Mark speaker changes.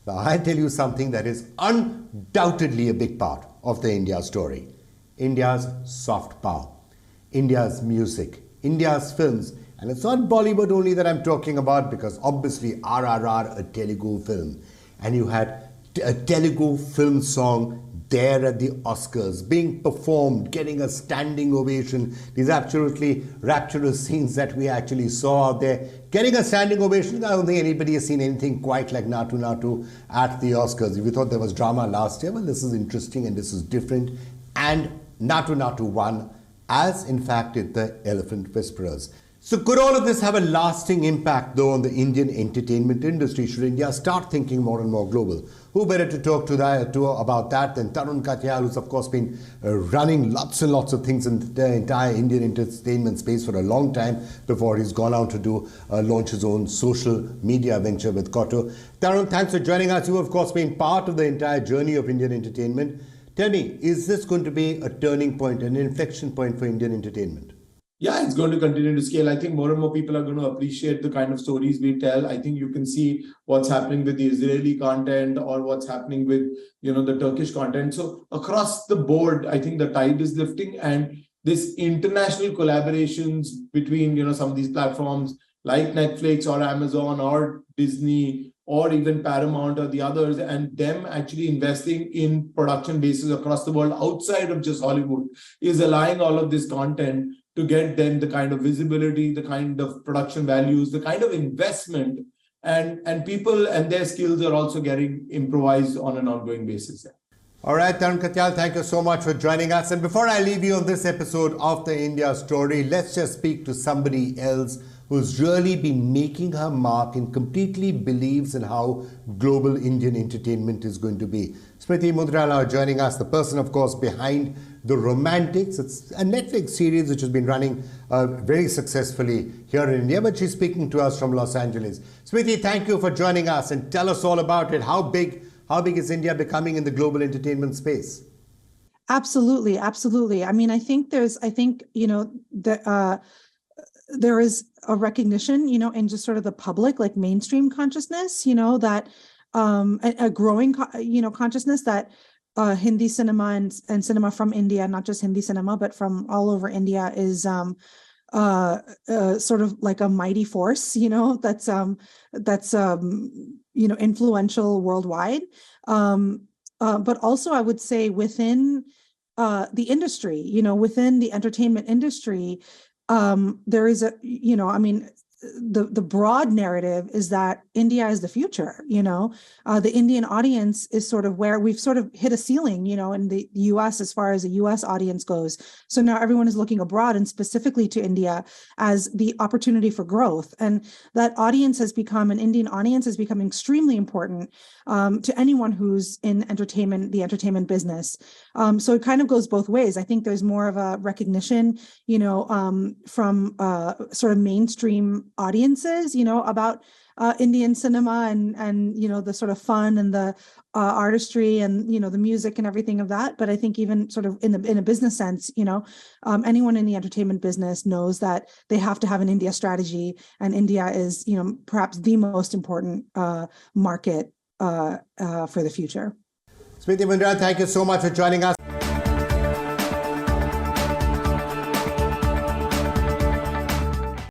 Speaker 1: Now, I'll tell you something that is undoubtedly a big part of the India story. India's soft power, India's music, India's films. And it's not Bollywood only that I'm talking about, because obviously RRR, a Telugu film. And you had a Telugu film song there at the Oscars, being performed, getting a standing ovation. These absolutely rapturous scenes that we actually saw out there, getting a standing ovation. I don't think anybody has seen anything quite like Naatu Naatu at the Oscars. If you thought there was drama last year, well, this is interesting and this is different. And Naatu Naatu won, as in fact did the Elephant Whisperers. So could all of this have a lasting impact, though, on the Indian entertainment industry? Should India start thinking more and more global? Who better to talk to about that than Tarun Katial, who's of course been running lots and lots of things in the entire Indian entertainment space for a long time before he's gone out to launch his own social media venture with Coto. Tarun, thanks for joining us. You've of course been part of the entire journey of Indian entertainment. Tell me, is this going to be a turning point, an inflection point for Indian entertainment?
Speaker 2: Yeah, it's going to continue to scale. I think more and more people are going to appreciate the kind of stories we tell. I think you can see what's happening with the Israeli content or what's happening with, the Turkish content. So across the board, I think the tide is lifting, and this international collaborations between, some of these platforms like Netflix or Amazon or Disney or even Paramount or the others, and them actually investing in production bases across the world outside of just Hollywood is allowing all of this content to get then the kind of visibility, the kind of production values, the kind of investment, and people and their skills are also getting improvised on an ongoing basis.
Speaker 1: All right, Tarun Katial, thank you so much for joining us. And before I leave you on this episode of the India Story, let's just speak to somebody else who's really been making her mark and completely believes in how global Indian entertainment is going to be. Smriti Mundhra now joining us, the person, of course, behind The Romantics. It's a Netflix series which has been running very successfully here in India, but she's speaking to us from Los Angeles. Smriti, thank you for joining us and tell us all about it. How big is India becoming in the global entertainment space?
Speaker 3: Absolutely. I mean, I think there is a recognition, in just sort of the public, like mainstream consciousness, that a growing, consciousness that Hindi cinema and cinema from India, not just Hindi cinema, but from all over India, is sort of like a mighty force, that's influential worldwide. But also, I would say within the industry, within the entertainment industry, there is the broad narrative is that India is the future. The Indian audience is sort of where we've sort of hit a ceiling, in the US as far as the US audience goes. So now everyone is looking abroad, and specifically to India, as the opportunity for growth. And that audience has become, an Indian audience has become extremely important to anyone who's in entertainment, the entertainment business. So it kind of goes both ways. I think there's more of a recognition, from sort of mainstream audiences, about Indian cinema and the sort of fun and the artistry and the music and everything of that. But I think even sort of in a business sense, anyone in the entertainment business knows that they have to have an India strategy, and India is perhaps the most important market for the future.
Speaker 1: Smriti Mundhra, thank you so much for joining us.